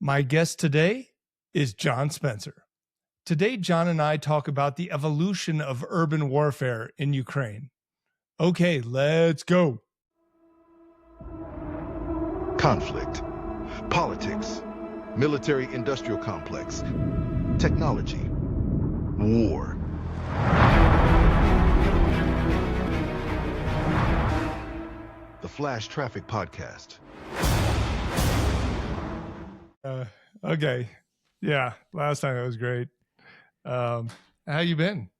My guest today is John Spencer. Today, John and I talk about the evolution of urban warfare in Ukraine. Okay, let's go. Conflict, politics, military-industrial complex, technology, war. The Flash Traffic Podcast. Okay. Yeah, last time it was great. How you been?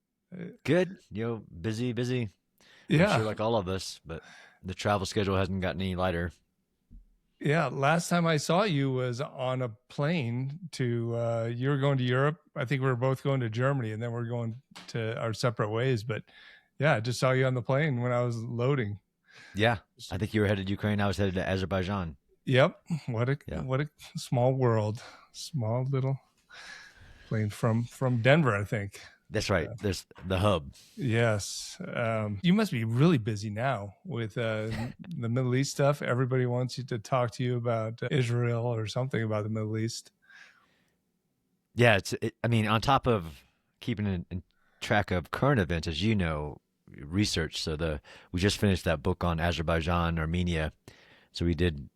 Good. Busy. I'm Yeah. sure like all of us, but the travel schedule hasn't gotten any lighter. Yeah, last time I saw you was on a plane to you were going to Europe. I think we were both going to Germany, and then we're going to our separate ways. But yeah, I just saw you on the plane when I was loading. Yeah. I think you were headed to Ukraine. I was headed to Azerbaijan. Yep. What a small world. Small little plane from Denver, I think. That's right. There's the hub. Yes. You must be really busy now with the Middle East stuff. Everybody wants you to talk to you about Israel or something about the Middle East. Yeah. On top of keeping in track of current events, as you know, research. So we just finished that book on Azerbaijan, Armenia. So we did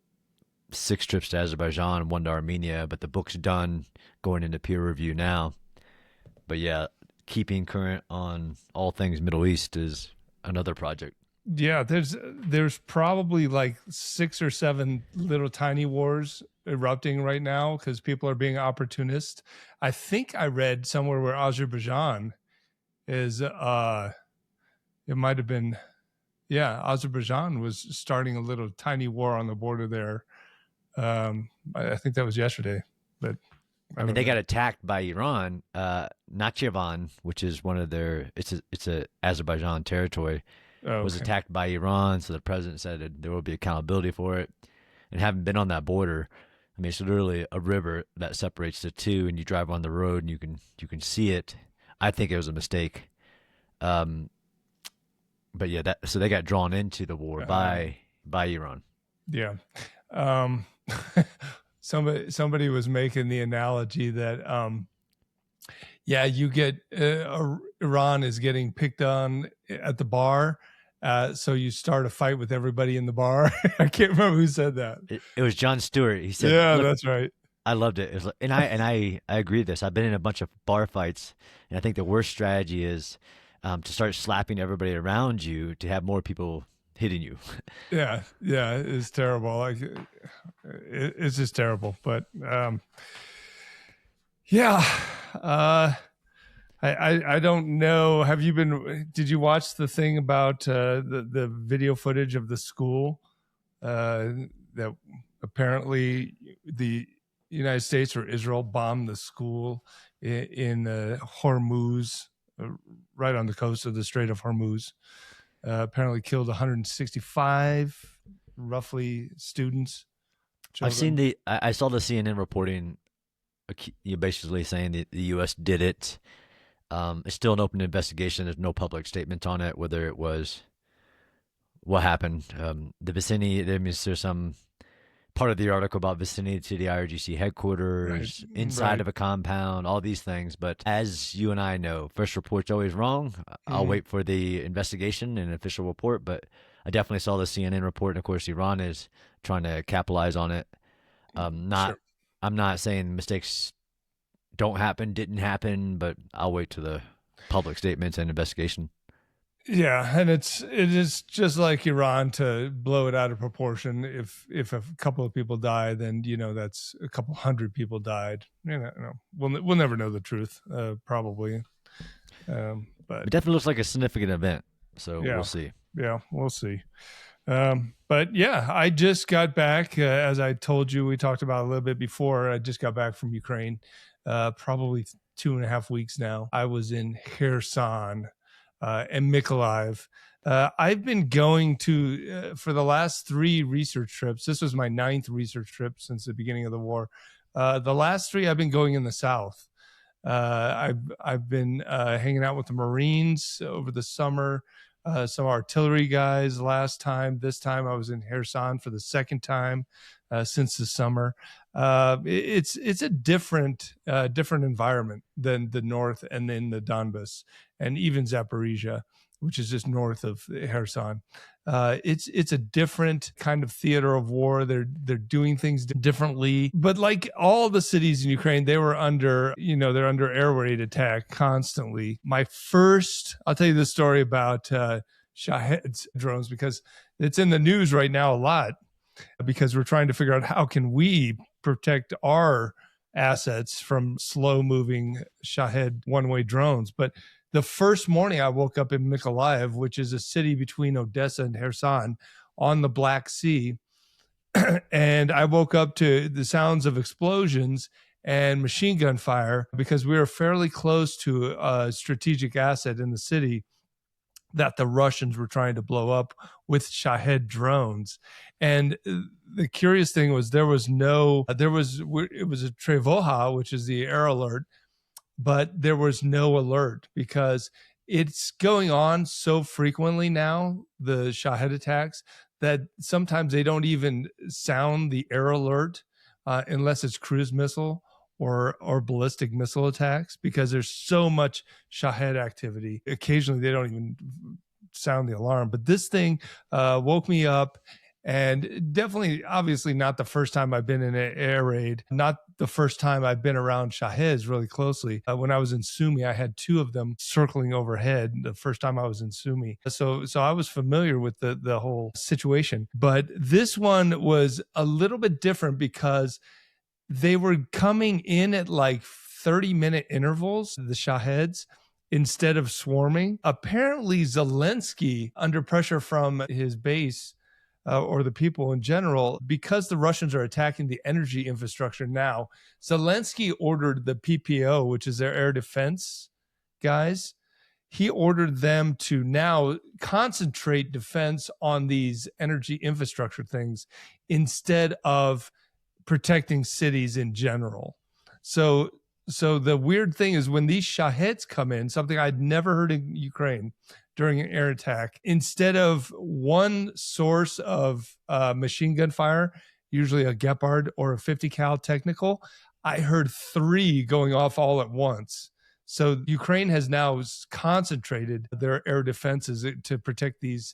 6 trips to Azerbaijan, 1 to Armenia, but the book's done, going into peer review now. But yeah, keeping current on all things Middle East is another project. Yeah, there's probably like 6 or 7 little tiny wars erupting right now because people are being opportunist. I think I read somewhere where Azerbaijan is it might have been, Azerbaijan was starting a little tiny war on the border there. I think that was yesterday, but they got attacked by Iran. Nakhchivan, which is one of their, it's a Azerbaijan territory, was attacked by Iran. So the president said that there will be accountability for it. And having been on that border, it's literally a river that separates the two, and you drive on the road and you can see it. I think it was a mistake. But yeah, so they got drawn into the war by Iran. Yeah. Somebody was making the analogy that you get Iran is getting picked on at the bar, so you start a fight with everybody in the bar. I can't remember who said that. It was Jon Stewart. He said, "Yeah, that's right." I loved it. It was and I agree with this. I've been in a bunch of bar fights, and I think the worst strategy is to start slapping everybody around you to have more people hitting you. Yeah, it's terrible. Like it's just terrible. But I don't know. Did you watch the thing about the video footage of the school that apparently the United States or Israel bombed the school in Hormuz, right on the coast of the Strait of Hormuz? Apparently killed 165 roughly students. Children. I saw the CNN reporting, basically saying that the U.S. did it. It's still an open investigation. There's no public statement on it, whether it was what happened. The vicinity, there's some part of the article about vicinity to the IRGC headquarters, inside of a compound, all these things. But as you and I know, first report's always wrong. I'll wait for the investigation and official report, but I definitely saw the CNN report, and of course Iran is trying to capitalize on it. I'm not saying mistakes didn't happen, but I'll wait to the public statements and investigation. Yeah, and it is just like Iran to blow it out of proportion. If a couple of people die, then that's a couple hundred people died. We'll never know the truth, probably. But it definitely looks like a significant event. So yeah, we'll see. Yeah, we'll see. But yeah, I just got back. As I told you, we talked about a little bit before. I just got back from Ukraine, probably 2.5 weeks now. I was in Kherson and Mykolaiv. I've been going to, for the last 3 research trips. This was my 9th research trip since the beginning of the war. The last 3 I've been going in the South. I've been hanging out with the Marines over the summer. some artillery guys last time. This time I was in Kherson for the second time since the summer. It's a different environment than the north and then the Donbas and even Zaporizhia, which is just north of Kherson. It's a different kind of theater of war. They're doing things differently, but like all the cities in Ukraine, they were under air raid attack constantly. I'll tell you this story about Shahed's drones because it's in the news right now a lot because we're trying to figure out how can we protect our assets from slow moving Shahed one-way drones. But the first morning I woke up in Mykolaiv, which is a city between Odessa and Kherson on the Black Sea. And I woke up to the sounds of explosions and machine gun fire because we were fairly close to a strategic asset in the city that the Russians were trying to blow up with Shahed drones. And the curious thing was it was a Trevoha, which is the air alert, but there was no alert because it's going on so frequently now, the Shahed attacks, that sometimes they don't even sound the air alert unless it's cruise missile or ballistic missile attacks because there's so much Shahed activity. Occasionally, they don't even sound the alarm. But this thing woke me up, and definitely, obviously, not the first time I've been in an air raid, not the first time I've been around Shaheds really closely. When I was in Sumy, I had two of them circling overhead the first time I was in Sumy. So I was familiar with the whole situation. But this one was a little bit different because they were coming in at like 30-minute intervals, the Shaheds, instead of swarming. Apparently, Zelensky, under pressure from his base or the people in general, because the Russians are attacking the energy infrastructure now, Zelensky ordered the PPO, which is their air defense guys, he ordered them to now concentrate defense on these energy infrastructure things instead of protecting cities in general. So the weird thing is when these Shaheds come in, something I'd never heard in Ukraine during an air attack, instead of one source of machine gun fire, usually a Gepard or a 50 cal technical, I heard three going off all at once. So Ukraine has now concentrated their air defenses to protect these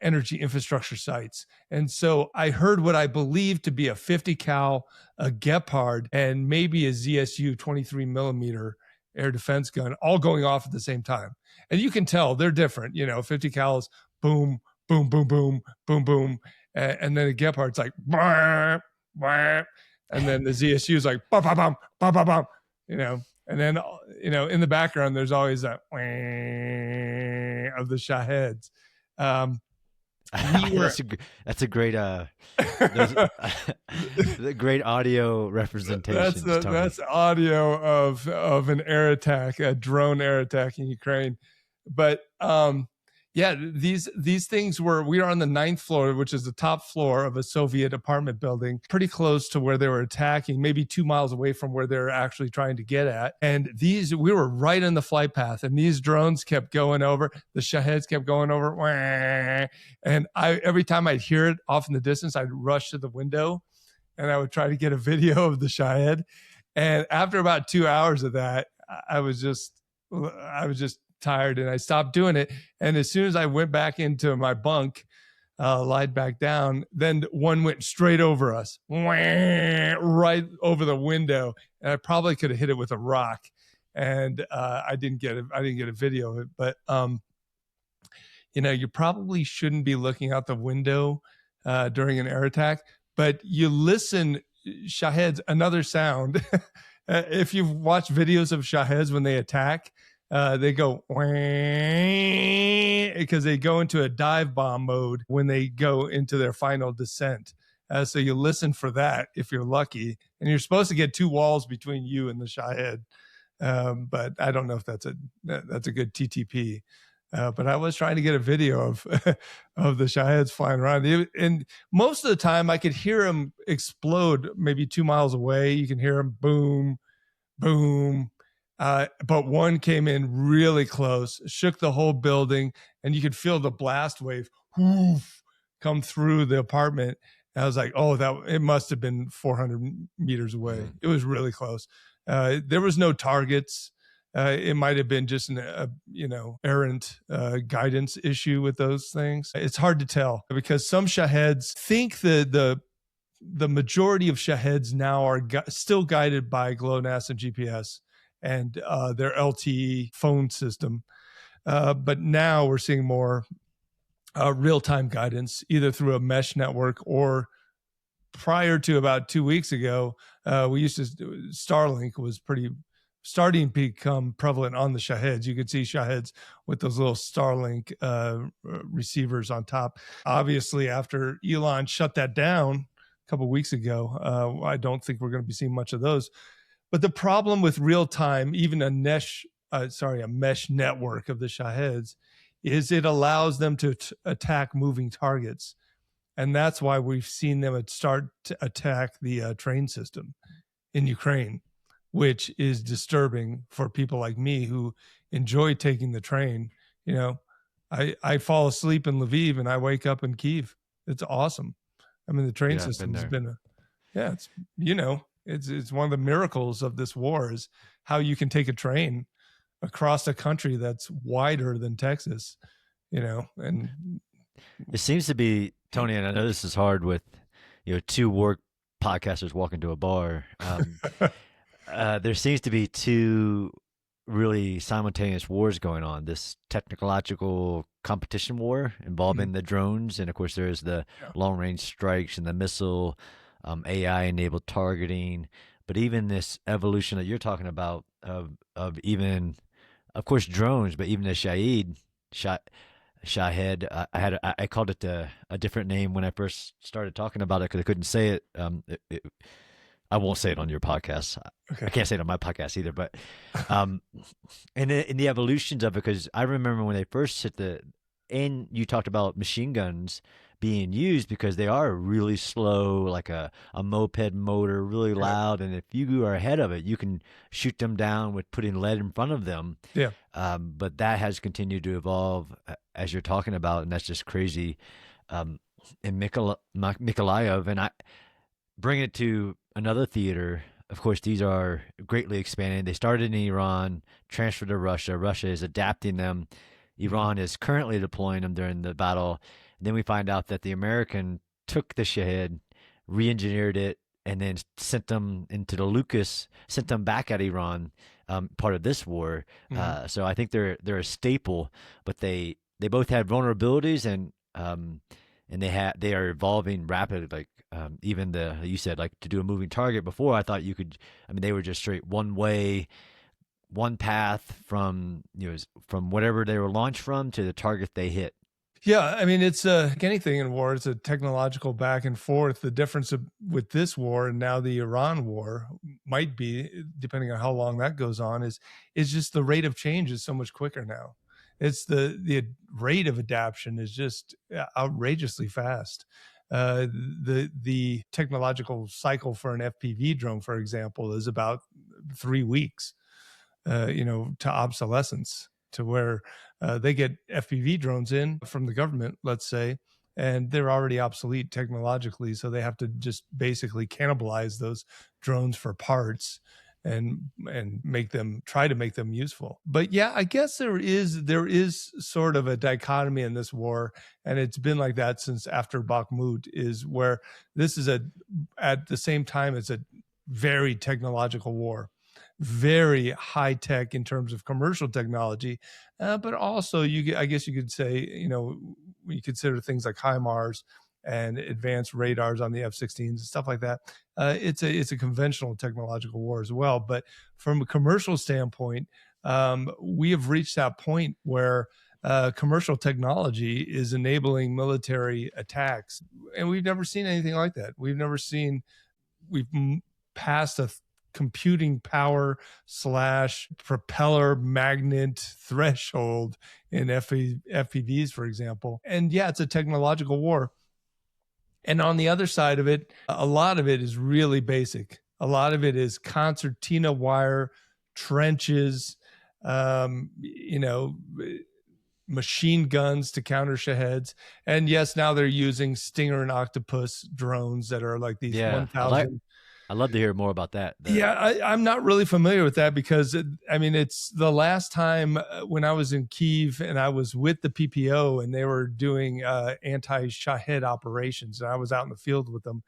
energy infrastructure sites. And so I heard what I believe to be a 50 cal, a Gepard, and maybe a ZSU 23 millimeter air defense gun all going off at the same time. And you can tell they're different, 50 cals, boom, boom, boom, boom, boom, boom. And then a Gepard's like, bah, bah. And then the ZSU is like, bum, bum, bum, bum, bum, bum, and then, in the background, there's always that of the Shaheds. That's a great the great audio representation. That's audio of an air attack, a drone air attack in Ukraine. But these things we are on the 9th floor, which is the top floor of a Soviet apartment building, pretty close to where they were attacking, maybe 2 miles away from where they're actually trying to get at. And we were right in the flight path, and these drones kept going over. The Shaheds kept going over, and every time I'd hear it off in the distance, I'd rush to the window, and I would try to get a video of the Shahed. And after about 2 hours of that, I was just tired, and I stopped doing it. And as soon as I went back into my bunk, lied back down, then one went straight over us, right over the window, and I probably could have hit it with a rock. And I didn't get a video of it, but you probably shouldn't be looking out the window during an air attack. But you listen, Shaheds, another sound. If you've watched videos of Shaheds when they attack, they go because they go into a dive bomb mode when they go into their final descent. So you listen for that if you're lucky, and you're supposed to get 2 walls between you and the Shahed. But I don't know if that's a good TTP. But I was trying to get a video of the Shaheds flying around, and most of the time I could hear them explode maybe 2 miles away. You can hear them boom, boom. But one came in really close, shook the whole building, and you could feel the blast wave whoof, come through the apartment. And I was like, oh, it must have been 400 meters away. Mm. It was really close. There was no targets. It might have been just an errant guidance issue with those things. It's hard to tell because some Shaheds think the majority of Shaheds now are still guided by GLONASS and GPS and their LTE phone system. But now we're seeing more real-time guidance, either through a mesh network or prior to about 2 weeks ago, we used to Starlink was starting to become prevalent on the Shaheds. You could see Shaheds with those little Starlink receivers on top. Obviously, after Elon shut that down a couple of weeks ago, I don't think we're going to be seeing much of those. But the problem with real time, even a mesh network of the Shaheds, is it allows them to attack moving targets. And that's why we've seen them start to attack the train system in Ukraine, which is disturbing for people like me who enjoy taking the train. You know, I fall asleep in Lviv and I wake up in Kyiv. It's awesome. I mean, the train system has been it's one of the miracles of this war is how you can take a train across a country that's wider than Texas, and it seems to be, Tony, and I know this is hard with, two war podcasters walking to a bar. There seems to be two really simultaneous wars going on. This technological competition war involving the drones. And of course, there's the long range strikes and the missile, AI enabled targeting. But even this evolution that you're talking about of even, of course, drones, but even the Shahed, I called it a different name when I first started talking about it because I couldn't say it. I won't say it on your podcast. Okay. I can't say it on my podcast either. But and in the evolutions of it, because I remember when they first and you talked about machine guns being used because they are really slow, like a moped motor, really loud. And if you are ahead of it, you can shoot them down with putting lead in front of them. Yeah. But that has continued to evolve as you're talking about, and that's just crazy. In Mykolaiv, and I bring it to another theater. Of course, these are greatly expanding. They started in Iran, transferred to Russia. Russia is adapting them. Iran is currently deploying them during the battle. And then we find out that the American took the Shahed, re-engineered it, and then sent them into the Lucas, sent them back at Iran, part of this war. So I think they're a staple, but they both had vulnerabilities and they are evolving rapidly. Like even you said, like to do a moving target before, I thought you could. I mean, they were just straight one way, one path from from whatever they were launched from to the target they hit. Yeah, I mean, it's like anything in war, it's a technological back and forth. The difference with this war and now the Iran war might be, depending on how long that goes on, is just the rate of change is so much quicker now. It's the rate of adaptation is just outrageously fast. The technological cycle for an FPV drone, for example, is about 3 weeks, to obsolescence, to where they get FPV drones in from the government, let's say, and they're already obsolete technologically. So they have to just basically cannibalize those drones for parts and try to make them useful. But yeah, I guess there is sort of a dichotomy in this war, and it's been like that since after Bakhmut, is where this is at the same time it's a very technological war, very high tech in terms of commercial technology, but also I guess you could say, when you consider things like HIMARS and advanced radars on the F-16s and stuff like that, it's a conventional technological war as well. But from a commercial standpoint, we have reached that point where commercial technology is enabling military attacks, and we've never seen anything like that. We've passed a computing power / propeller magnet threshold in FPVs, for example. And yeah, it's a technological war. And on the other side of it, a lot of it is really basic. A lot of it is concertina wire trenches, you know, machine guns to counter Shaheds. And yes, now they're using Stinger and Octopus drones that are like these Yeah, 1,000. I'd love to hear more about that. Yeah, I'm not really familiar with that because I mean, it's the last time when I was in Kyiv and I was with the PPO and they were doing anti-Shahed operations and I was out in the field with them.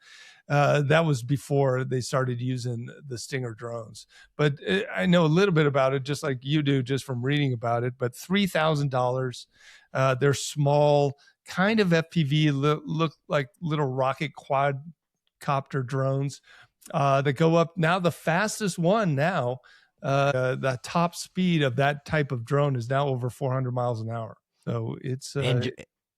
That was before they started using the Stinger drones. But I know a little bit about it, just like you do, just from reading about it. But $3,000. They're small, kind of FPV, look like little rocket quadcopter drones that go up. Now the fastest one now, the top speed of that type of drone is now over 400 miles an hour. So it's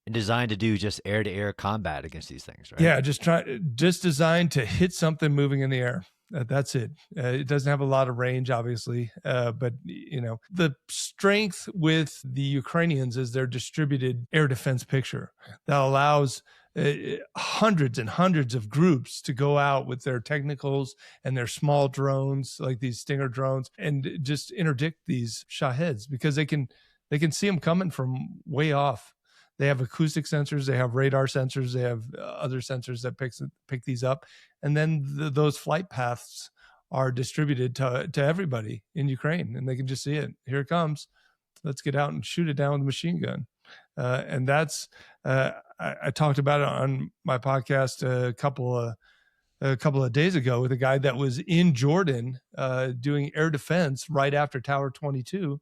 and designed to do just air-to-air combat against these things, right? yeah, just designed to hit something moving in the air. That's it. It doesn't have a lot of range, obviously, but you know the strength with the Ukrainians is their distributed air defense picture that allows hundreds and hundreds of groups to go out with their technicals and their small drones, like these Stinger drones, and just interdict these Shaheds because they can see them coming from way off. They have acoustic sensors, they have radar sensors, they have other sensors that pick these up, and then those flight paths are distributed to everybody in Ukraine, and they can just see it. Here it comes. Let's get out and shoot it down with a machine gun. And that's I talked about it on my podcast a couple of days ago with a guy that was in Jordan doing air defense right after Tower 22.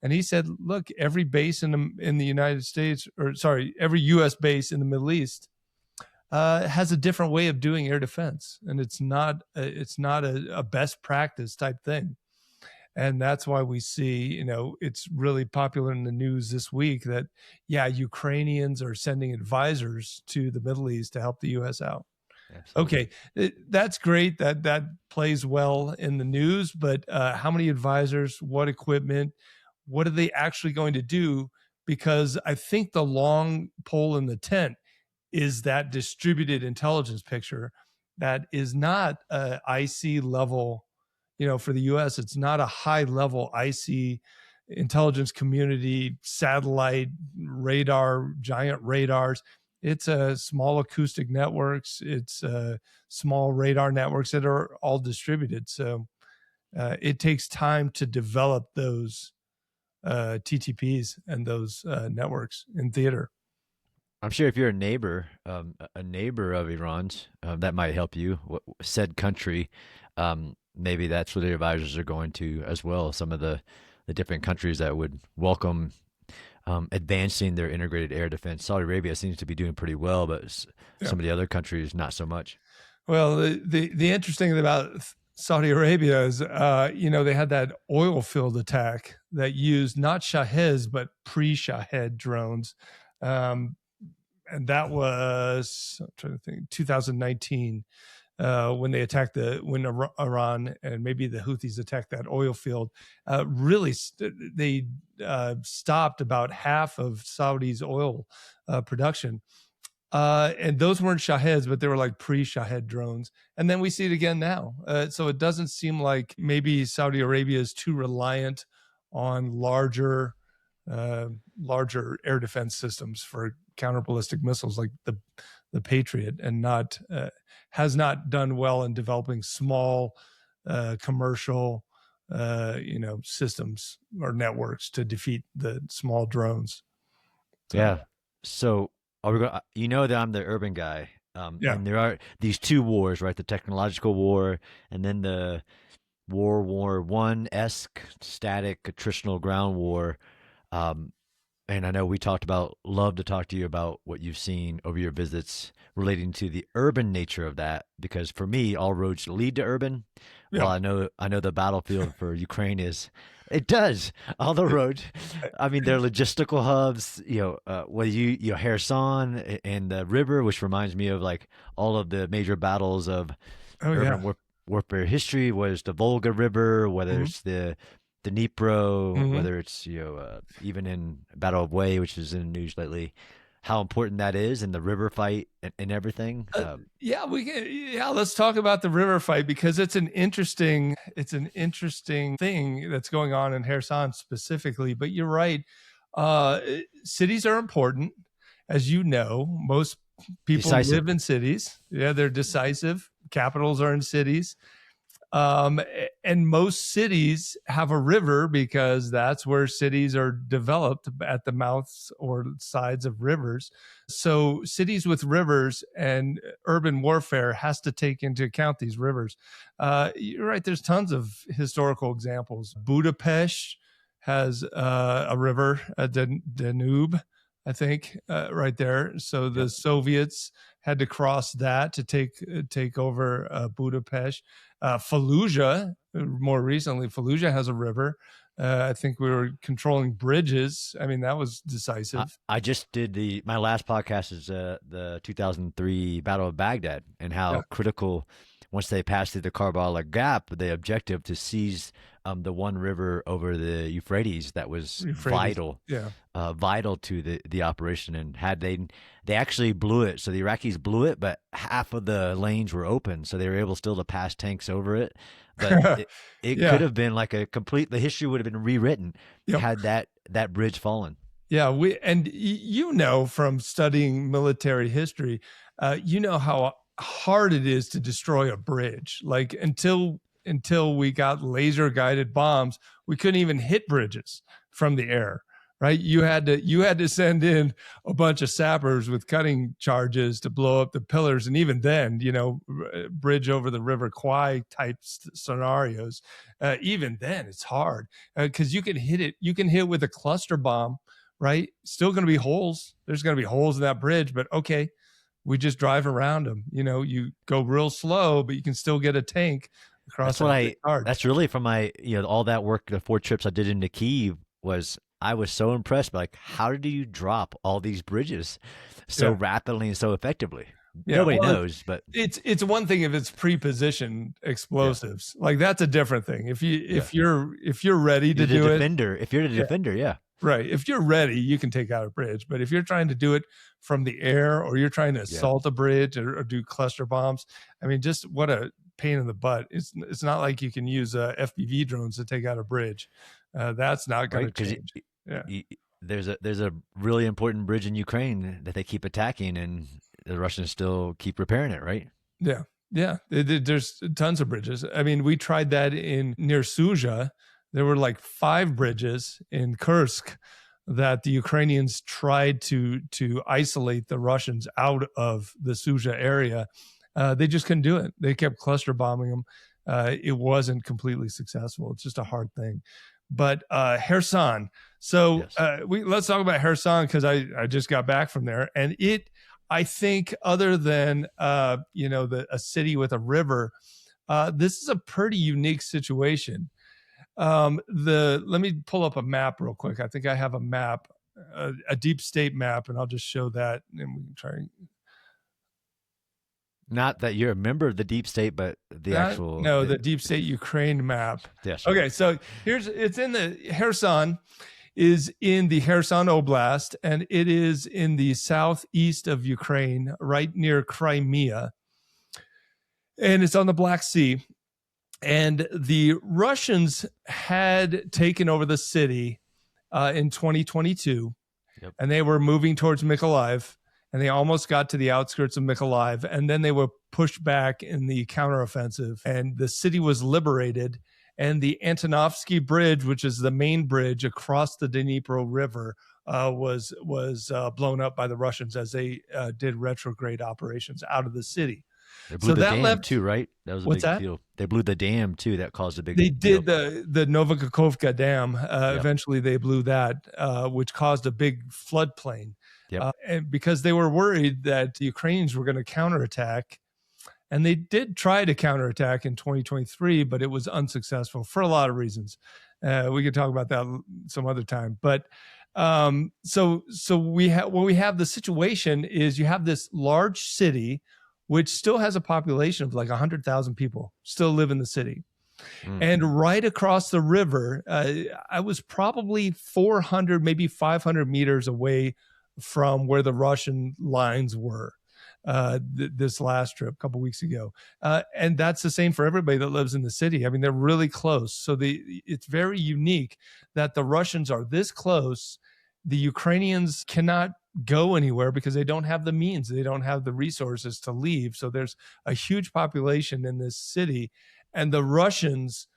And he said, look, every base in the United States, or sorry, every U.S. base in the Middle East has a different way of doing air defense. And it's not a best practice type thing. And that's why we see, you know, it's really popular in the news this week that, yeah, Ukrainians are sending advisors to the Middle East to help the U.S. out. Absolutely. Okay, that's great. That plays well in the news. But how many advisors? What equipment? What are they actually going to do? Because I think the long pole in the tent is that distributed intelligence picture that is not a IC level. You know, for the U.S., it's not a high level IC intelligence community satellite radar, giant radars. It's small acoustic networks. It's small radar networks that are all distributed. So it takes time to develop those TTPs and those networks in theater. I'm sure if you're a neighbor of Iran's, that might help you. Said country, maybe that's where the advisors are going to as well. Some of the different countries that would welcome advancing their integrated air defense. Saudi Arabia seems to be doing pretty well, but some of the other countries not so much. Well, the interesting thing about Saudi Arabia is, you know, they had that oil field attack that used not Shaheds, but pre-Shahed drones. And that was, I'm trying to think, 2019, when they attacked when Iran and maybe the Houthis attacked that oil field. Really, they stopped about half of Saudi's oil production. And those weren't Shaheds, but they were like pre-Shahed drones. And then we see it again now. So it doesn't seem like maybe Saudi Arabia is too reliant on larger air defense systems for counter ballistic missiles like the Patriot, and has not done well in developing small commercial systems or networks to defeat the small drones. So, yeah. So are we going? You know that I'm the urban guy. And there are these two wars, right? The technological war, and then the World War I-esque static attritional ground war. And I know we love to talk to you about what you've seen over your visits relating to the urban nature of that, because for me, all roads lead to urban. Yeah. Well, I know the battlefield for Ukraine it does. All the roads, I mean, they're logistical hubs, whether you Kherson and the river, which reminds me of like all of the major battles of urban warfare history, whether it's the Volga River, whether it's the Dnipro, whether it's even in Battle of Way, which is in the news lately. how important that is in the river fight and everything? Yeah, we can. Yeah, let's talk about the river fight because it's an interesting thing that's going on in Kherson specifically. But you're right. Uh, Cities are important, as you know. Most people Decisive. live in cities. Yeah, they're decisive. Capitals are in cities. And most cities have a river because that's where cities are developed, at the mouths or sides of rivers. So cities with rivers and urban warfare has to take into account these rivers. You're right. There's tons of historical examples. Budapest has a river, Danube, I think, right there. So the Yep. Soviets had to cross that to take over Budapest. Fallujah, more recently, Fallujah has a river. I think we were controlling bridges. I mean, that was decisive. I just did my last podcast is the 2003 Battle of Baghdad and Yeah. how critical once they passed through the Karbala Gap, the objective to seize the one river over the Euphrates that was Euphrates. vital, Yeah. vital to the operation. And had they actually blew it, so the Iraqis blew it, but half of the lanes were open, so they were able still to pass tanks over it. But it Yeah. could have been like the history would have been rewritten Yep. had that bridge fallen. Yeah, you know from studying military history, you know how hard it is to destroy a bridge. Like until we got laser guided bombs, we couldn't even hit bridges from the air. Right? You had to send in a bunch of sappers with cutting charges to blow up the pillars, and even then, bridge over the River Kwai type scenarios. Even then, it's hard because you can hit it. You can hit with a cluster bomb, right? Still going to be holes. There's going to be holes in that bridge, but okay, we just drive around them. You go real slow, but you can still get a tank across. That's really from my, all that work, the 4 trips I did into Kyiv I was so impressed by, like, how did you drop all these bridges so rapidly and so effectively? Yeah, Nobody knows, but it's one thing if it's pre-positioned explosives. Like that's a different thing. If you're ready to do it, if you're the defender, yeah. Right. If you're ready, you can take out a bridge. But if you're trying to do it from the air or you're trying to assault a bridge or do cluster bombs, I mean, just what a pain in the butt. It's not like you can use FPV drones to take out a bridge. That's not going to change. There's a really important bridge in Ukraine that they keep attacking, and the Russians still keep repairing it, right? Yeah. Yeah. There's tons of bridges. I mean, we tried that near Suja. There were like 5 bridges in Kursk that the Ukrainians tried to isolate the Russians out of the Suja area. They just couldn't do it. They kept cluster bombing them. It wasn't completely successful. It's just a hard thing. But Kherson. So let's talk about Kherson because I just got back from there, and I think other than a city with a river, this is a pretty unique situation. Let me pull up a map real quick. I think I have a map, a deep state map, and I'll just show that, and we can try. Not that you're a member of the deep state, but the deep state Ukraine map. Yes. Okay, so it's in the Kherson is in the Kherson Oblast, and it is in the southeast of Ukraine, right near Crimea, and it's on the Black Sea. And the Russians had taken over the city in 2022, and they were moving towards Mykolaiv, and they almost got to the outskirts of Mykolaiv, and then they were pushed back in the counteroffensive, and the city was liberated, and the Antonovsky Bridge, which is the main bridge across the Dnipro River, was blown up by the Russians as they did retrograde operations out of the city. They blew the dam too, right? That was a big deal. They blew the dam too. That caused a big deal. They did the Novikakhovka Dam. Eventually, they blew that, which caused a big floodplain. And because they were worried that the Ukrainians were going to counterattack, and they did try to counterattack in 2023, but it was unsuccessful for a lot of reasons. We could talk about that some other time. But so we have the situation is you have this large city which still has a population of like 100,000 people still live in the city. And right across the river, I was probably 400, maybe 500 meters away from where the Russian lines were this last trip a couple weeks ago. And that's the same for everybody that lives in the city. I mean, they're really close. So it's very unique that the Russians are this close. The Ukrainians cannot go anywhere because they don't have the means. They don't have the resources to leave. So there's a huge population in this city. And the Russians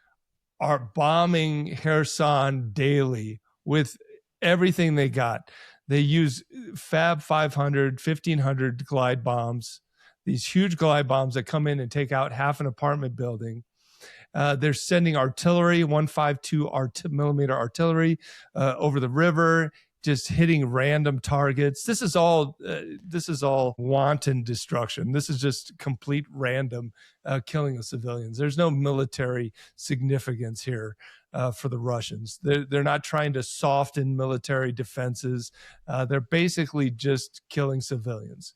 are bombing Kherson daily with everything they got. They use Fab 500, 1,500 glide bombs, these huge glide bombs that come in and take out half an apartment building. They're sending artillery, 152 millimeter artillery over the river, just hitting random targets. This is all wanton destruction. This is just complete random killing of civilians. There's no military significance here for the Russians. They're not trying to soften military defenses. They're basically just killing civilians.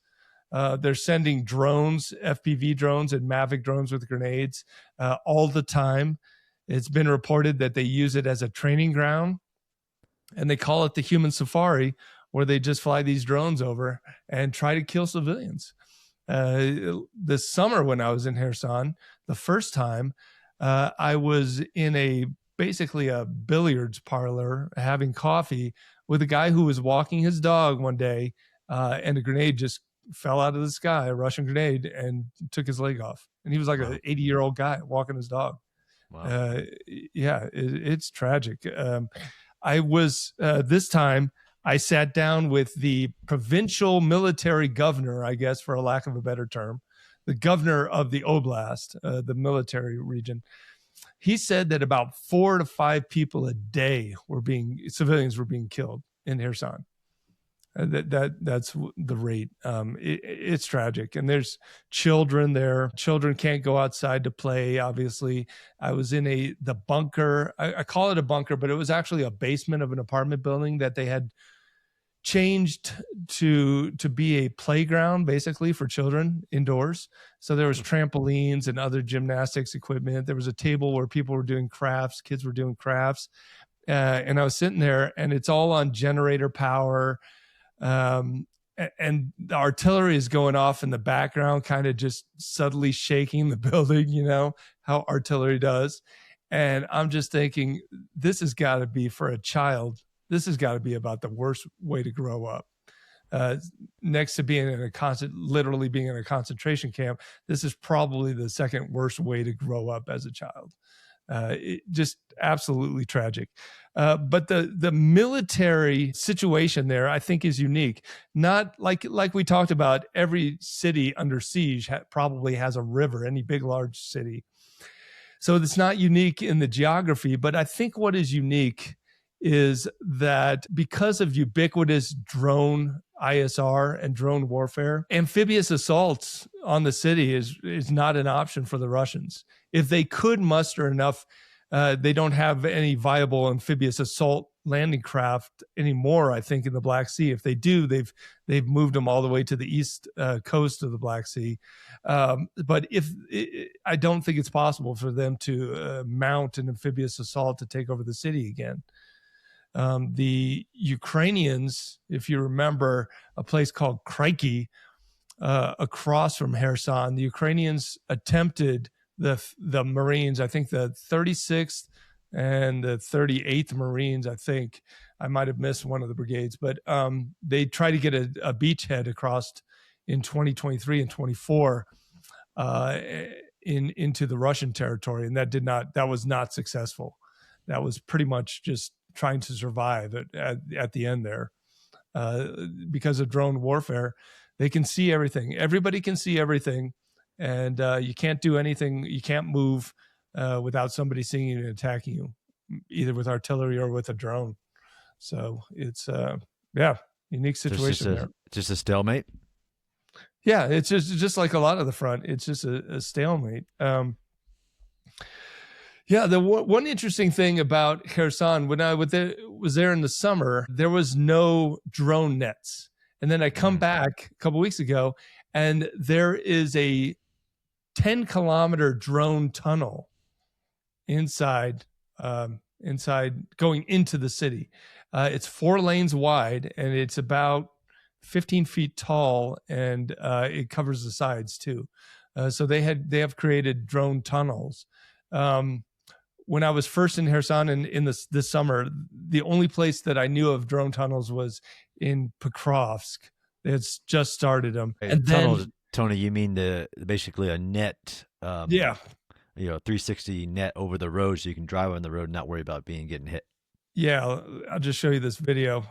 They're sending drones, FPV drones and Mavic drones with grenades all the time. It's been reported that they use it as a training ground, and they call it the human safari, where they just fly these drones over and try to kill civilians. This summer when I was in Kherson, the first time, I was in basically a billiards parlor having coffee with a guy who was walking his dog one day, and a grenade just fell out of the sky, a Russian grenade, and took his leg off. And he was like an 80-year-old guy walking his dog. Wow. It's tragic. I was, this time, I sat down with the provincial military governor, I guess, for a lack of a better term, the governor of the oblast, the military region. He said that about 4 to 5 people a day civilians were being killed in Kherson. That's the rate. It's tragic, and there's children there. Children can't go outside to play. Obviously, I was in the bunker. I call it a bunker, but it was actually a basement of an apartment building that they had changed to be a playground, basically, for children indoors. So there was trampolines and other gymnastics equipment. There was a table where people were doing crafts. Kids were doing crafts, and I was sitting there, and it's all on generator power. And the artillery is going off in the background, kind of just subtly shaking the building, how artillery does. And I'm just thinking, this has got to be, for a child, this has got to be about the worst way to grow up. Next to being literally being in a concentration camp, this is probably the second worst way to grow up as a child. Just absolutely tragic. But the military situation there, I think, is unique. Not like we talked about, every city under siege probably has a river, any big, large city. So it's not unique in the geography, but I think what is unique is that because of ubiquitous drone ISR and drone warfare, amphibious assaults on the city is not an option for the Russians. If they could muster enough, they don't have any viable amphibious assault landing craft anymore, I think, in the Black Sea. If they do, they've moved them all the way to the east coast of the Black Sea. But I don't think it's possible for them to mount an amphibious assault to take over the city again. The Ukrainians, if you remember a place called Kryky, across from Kherson, the Ukrainians attempted the Marines, I think the 36th and the 38th Marines, I think. I might have missed one of the brigades, but they tried to get a beachhead across in 2023 and 24 into the Russian territory, and that was not successful. That was pretty much just trying to survive at the end there. Because of drone warfare, they can see everything. Everybody can see everything, and you can't do anything. You can't move without somebody seeing you and attacking you, either with artillery or with a drone. So it's unique situation there. Just a stalemate. Yeah, it's just like a lot of the front. It's just a stalemate. Yeah, the one interesting thing about Kherson, when I was there in the summer, there was no drone nets. And then I come back a couple weeks ago, and there is a 10-kilometer drone tunnel inside going into the city. It's 4 lanes wide, and it's about 15 feet tall, and it covers the sides too. So they have created drone tunnels. When I was first in Kherson in this summer, the only place that I knew of drone tunnels was in Pokrovsk. It's just started them, and tunnels, then Tony. You mean basically a net? Yeah, 360 net over the road, so you can drive on the road and not worry about getting hit. yeah. I'll just show you this video.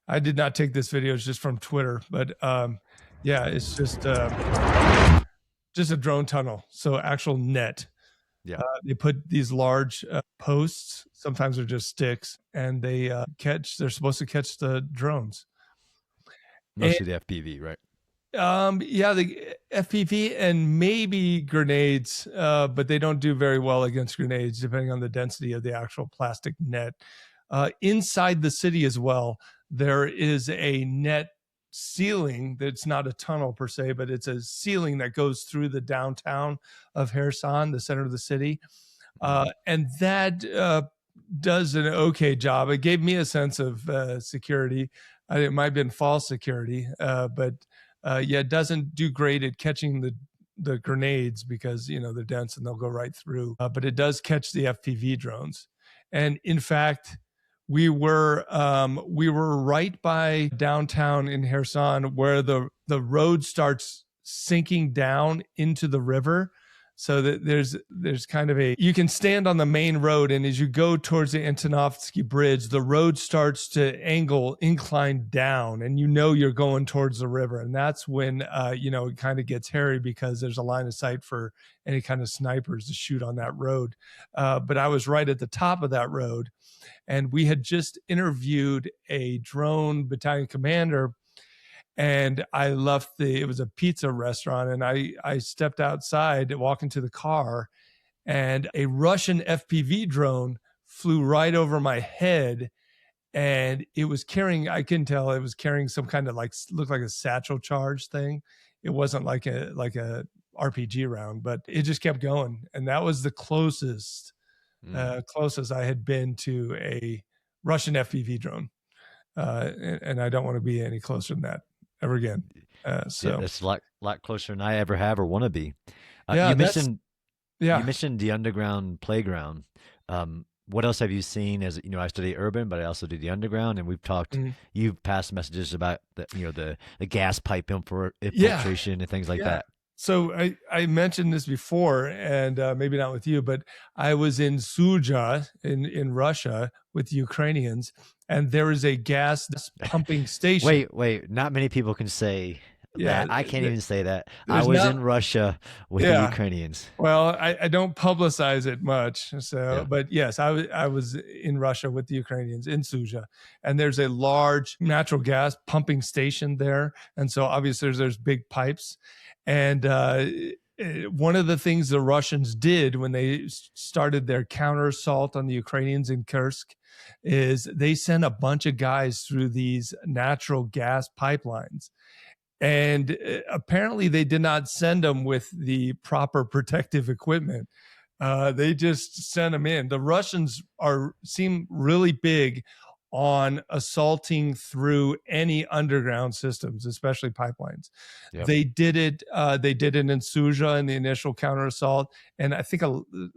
I did not take this video; it's just from Twitter, but yeah, it's just a drone tunnel, so actual net. Yeah. They put these large posts, sometimes they're just sticks, and they're supposed to catch the drones. Mostly the FPV, right? Yeah, the FPV and maybe grenades, but they don't do very well against grenades, depending on the density of the actual plastic net. Inside the city as well, there is a net ceiling that's not a tunnel per se, but it's a ceiling that goes through the downtown of Kherson, the center of the city. And that does an okay job. It gave me a sense of security. It might have been false security, but yeah, it doesn't do great at catching the grenades because, they're dense and they'll go right through. But it does catch the FPV drones. And in fact, we were right by downtown in Kherson where the road starts sinking down into the river. So that there's kind of you can stand on the main road, and as you go towards the Antonovsky Bridge, the road starts to incline down, and you're going towards the river. And that's when, it kind of gets hairy because there's a line of sight for any kind of snipers to shoot on that road. But I was right at the top of that road, and we had just interviewed a drone battalion commander. And I left it was a pizza restaurant, and I stepped outside, walk into the car, and a Russian FPV drone flew right over my head, and I couldn't tell, it was carrying some kind of looked like a satchel charge thing. It wasn't like a RPG round, but it just kept going. And that was the closest I had been to a Russian FPV drone. And I don't want to be any closer than that ever again. So it's a lot closer than I ever have or want to be. You mentioned the underground playground. What else have you seen? As I study urban, but I also do the underground, and we've talked. You've passed messages about the gas pipe infiltration and things like that. So I mentioned this before, and maybe not with you, but I was in Suja in Russia with Ukrainians, and there is a gas pumping station. Wait! Not many people can say that. I can't even say that. I There's was in Russia with the Ukrainians. Well, I don't publicize it much, but yes, I was in Russia with the Ukrainians in Suja, and there's a large natural gas pumping station there, and so obviously there's big pipes. And one of the things the Russians did when they started their counter assault on the Ukrainians in Kursk is they sent a bunch of guys through these natural gas pipelines. And apparently they did not send them with the proper protective equipment. They just sent them in. The Russians seem really big on assaulting through any underground systems, especially pipelines. Yep. They did it in Suja in the initial counter assault, and I think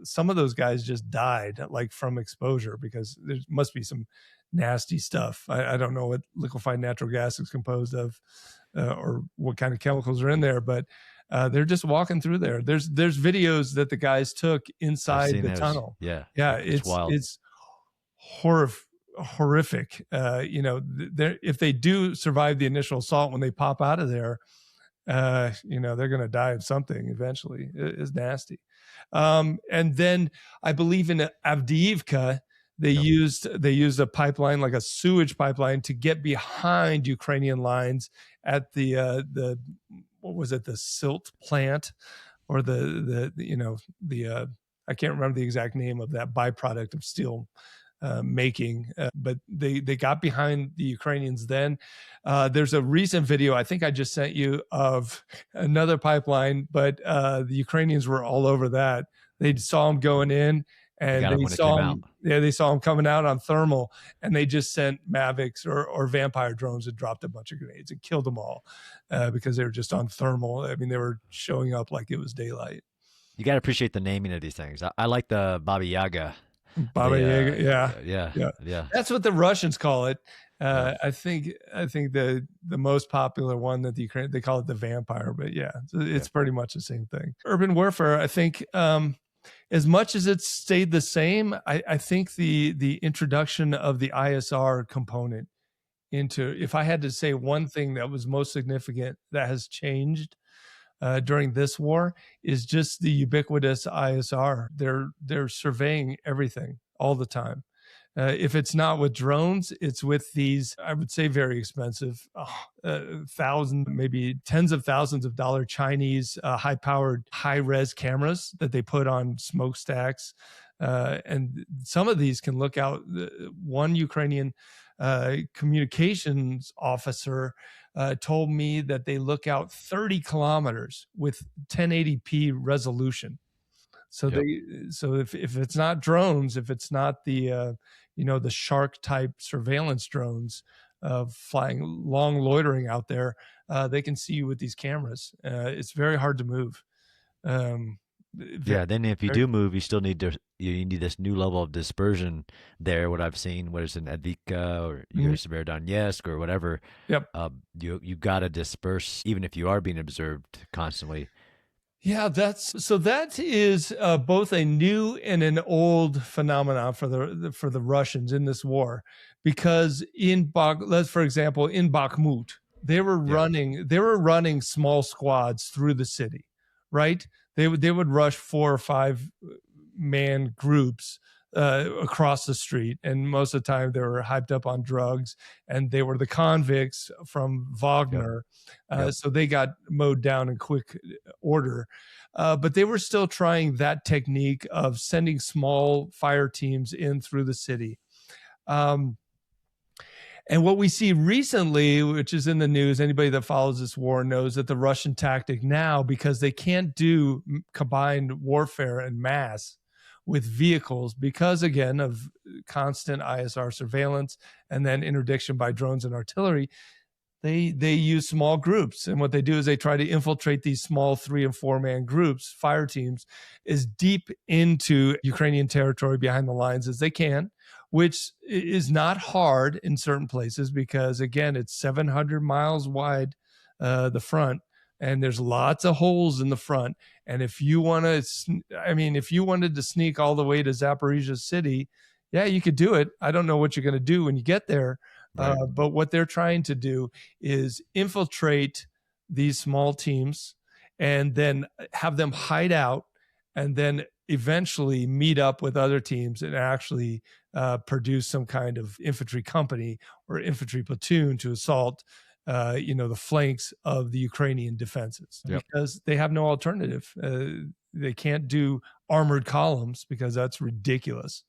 some of those guys just died from exposure because there must be some nasty stuff. I don't know what liquefied natural gas is composed of, or what kind of chemicals are in there, but they're just walking through there. There's videos that the guys took inside the tunnel. Yeah, it's wild. It's horrific. If they do survive the initial assault, when they pop out of there, they're going to die of something eventually. It's nasty. And then I believe in Avdiivka, they used a pipeline, like a sewage pipeline, to get behind Ukrainian lines at the what was it, the silt plant, or the I can't remember the exact name of that byproduct of steel making, but they got behind the Ukrainians then. There's a recent video I think I just sent you of another pipeline, but the Ukrainians were all over that. They saw them going in, You and got him they when it saw came out. him. Yeah, they saw him coming out on thermal, and they just sent Mavics or Vampire drones and dropped a bunch of grenades and killed them all because they were just on thermal. I mean, they were showing up like it was daylight. You got to appreciate the naming of these things. I like the Baba Yaga. Baba Yaga, yeah, Yeah, yeah. yeah. That's what the Russians call it. Yeah. I think the most popular one that the Ukraine, they call it the Vampire, but yeah, it's pretty much the same thing. Urban warfare, I think, as much as it's stayed the same, I think the introduction of the ISR component into, if I had to say one thing that was most significant that has changed during this war, is just the ubiquitous ISR. They're surveying everything all the time. If it's not with drones, it's with these, I would say, very expensive, thousand, maybe tens of thousands of dollar Chinese high-powered, high-res cameras that they put on smokestacks. And some of these can look out. One Ukrainian communications officer told me that they look out 30 kilometers with 1080p resolution. So Yep. so if it's not drones, if it's not the the shark type surveillance drones flying long loitering out there, they can see you with these cameras. It's very hard to move. Yeah, then if you do move, you still need you need this new level of dispersion there. What I've seen, whether it's in Advika or Severodonetsk or whatever, Yep. You got to disperse even if you are being observed constantly. Yeah, that is both a new and an old phenomenon for the Russians in this war, because let's for example in Bakhmut they were running small squads through the city, right? They would rush 4 or 5 man groups across the street, and most of the time they were hyped up on drugs, and they were the convicts from Wagner. So they got mowed down in quick order. But they were still trying that technique of sending small fire teams in through the city. And what we see recently, which is in the news, anybody that follows this war knows that the Russian tactic now, because they can't do combined warfare and mass with vehicles, because again of constant ISR surveillance and then interdiction by drones and artillery, they use small groups. And what they do is they try to infiltrate these small 3 and 4 man groups, fire teams, as deep into Ukrainian territory behind the lines as they can, which is not hard in certain places because, again, it's 700 miles wide, the front, and there's lots of holes in the front. And if you want to, if you wanted to sneak all the way to Zaporizhia city, yeah, you could do it. I don't know what you're going to do when you get there. Right. But what they're trying to do is infiltrate these small teams and then have them hide out and then eventually meet up with other teams and actually produce some kind of infantry company or infantry platoon to assault the flanks of the Ukrainian defenses. Yep. Because they have no alternative. They can't do armored columns because that's ridiculous.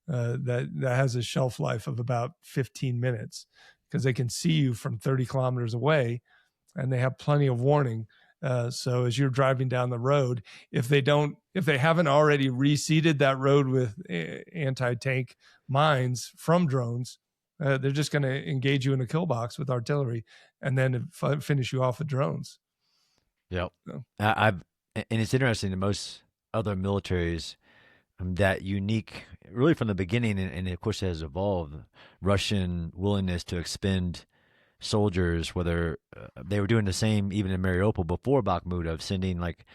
That has a shelf life of about 15 minutes because they can see you from 30 kilometers away and they have plenty of warning. So as you're driving down the road, if they haven't already reseeded that road with anti-tank mines from drones, they're just going to engage you in a kill box with artillery and then finish you off with drones. Yep. So. And it's interesting that most other militaries, that unique, really from the beginning, and of course it has evolved, Russian willingness to expend soldiers, whether they were doing the same even in Mariupol before Bakhmut, of sending like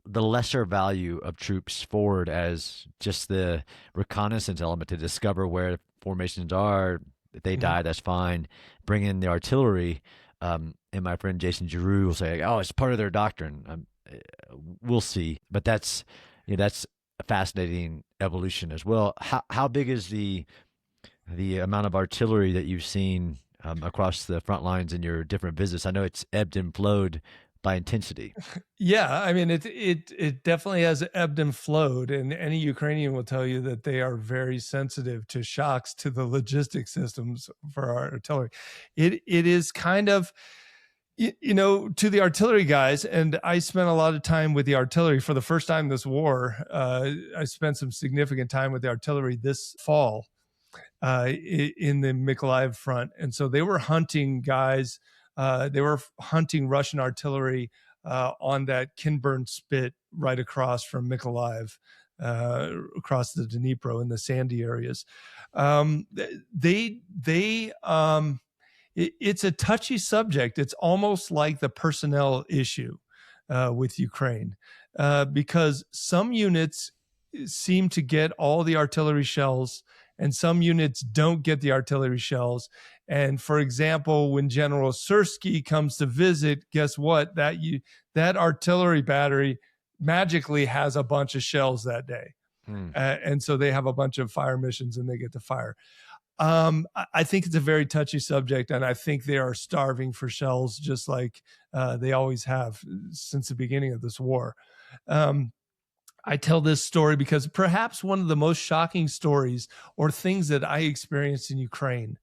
the lesser value of troops forward as just the reconnaissance element to discover where formations are. If they die, that's fine. Bring in the artillery. And my friend Jason Giroux will say, "Oh, it's part of their doctrine." We'll see, but that's a fascinating evolution as well. How big is the amount of artillery that you've seen across the front lines in your different visits? I know it's ebbed and flowed by intensity. Yeah, I mean it definitely has ebbed and flowed, and any Ukrainian will tell you that they are very sensitive to shocks to the logistic systems for our artillery. It is kind of, To the artillery guys, and I spent a lot of time with the artillery for the first time this war. I spent some significant time with the artillery this fall in the Mykolaiv front. And so they were hunting guys. They were hunting Russian artillery on that Kinburn spit right across from Mykolaiv, across the Dnipro in the sandy areas. It's a touchy subject. It's almost like the personnel issue with Ukraine, because some units seem to get all the artillery shells and some units don't get the artillery shells. And for example, when General Sersky comes to visit, guess what? That artillery battery magically has a bunch of shells that day. And so they have a bunch of fire missions and they get to fire. I think it's a very touchy subject, and I think they are starving for shells, just like they always have since the beginning of this war. I tell this story because perhaps one of the most shocking stories or things that I experienced in Ukraine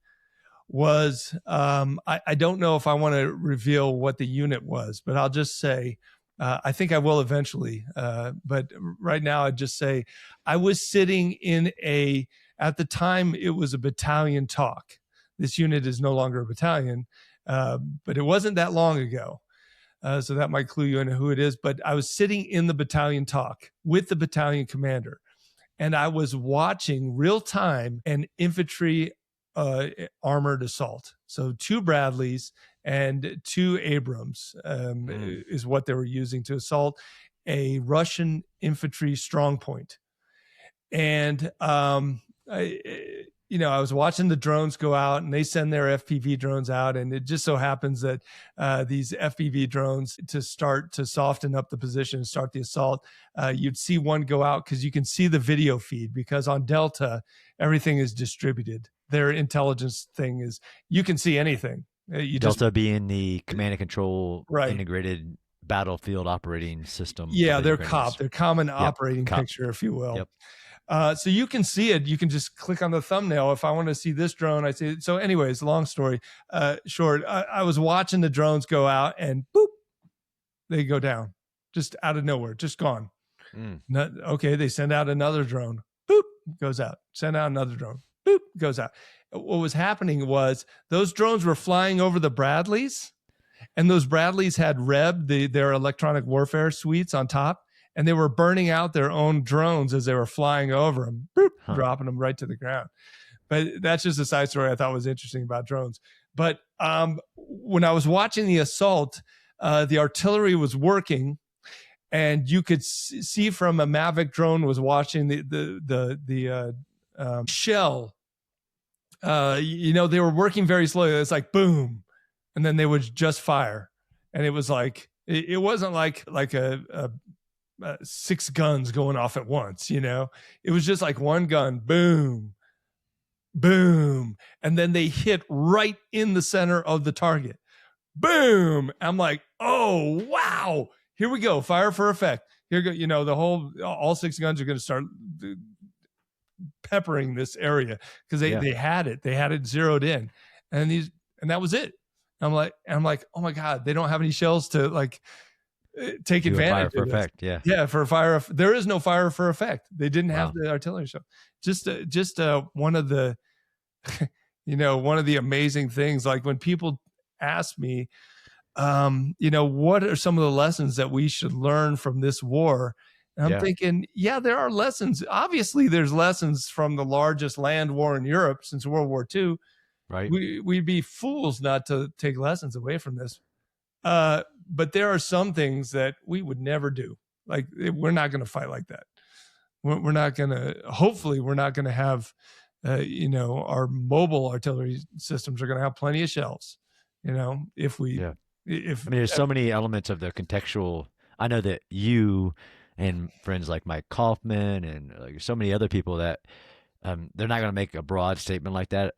was, I don't know if I want to reveal what the unit was, but I'll just say, I think I will eventually. But right now I'd just say I was sitting in at the time, it was a battalion talk. This unit is no longer a battalion, but it wasn't that long ago. So that might clue you into who it is. But I was sitting in the battalion talk with the battalion commander, and I was watching real time an infantry armored assault. So 2 Bradleys and 2 Abrams is what they were using to assault a Russian infantry strong point. And I was watching the drones go out, and they send their FPV drones out. And it just so happens that these FPV drones, to start to soften up the position and start the assault, you'd see one go out because you can see the video feed, because on Delta, everything is distributed. Their intelligence thing is, you can see anything. Delta being the command and control integrated battlefield operating system. Yeah, their COP, their common operating picture, if you will. Yep. So you can see it. You can just click on the thumbnail. If I want to see this drone, I see it. So anyways, long story short, I was watching the drones go out, and boop, they go down just out of nowhere, just gone. Okay, they send out another drone. Boop, goes out. Send out another drone. Boop, goes out. What was happening was those drones were flying over the Bradleys, and those Bradleys had REB, their electronic warfare suites on top. And they were burning out their own drones as they were flying over them, boop, dropping them right to the ground. But that's just a side story I thought was interesting about drones. But when I was watching the assault, the artillery was working, and you could see from a Mavic drone was watching the shell. They were working very slowly. It's like boom, and then they would just fire, and it was like it wasn't like a 6 guns going off at once, it was just like one gun, boom, boom. And then they hit right in the center of the target, boom. I'm like, oh, wow, here we go. Fire for effect. Here go, all 6 guns are going to start peppering this area because they had it zeroed in, and that was it. I'm like, oh my God, they don't have any shells to take advantage for of effect. For fire. There is no fire for effect. They didn't have the artillery shell. Just one of the, one of the amazing things. Like when people ask me, what are some of the lessons that we should learn from this war? And I'm thinking, there are lessons. Obviously, there's lessons from the largest land war in Europe since World War II. Right. We'd be fools not to take lessons away from this. But there are some things that we would never do. Like, we're not going to fight like that. We're not going to, hopefully we're not going to have, our mobile artillery systems are going to have plenty of shells, there's so many elements of the contextual. I know that you and friends like Mike Kaufman and so many other people that they're not going to make a broad statement like that.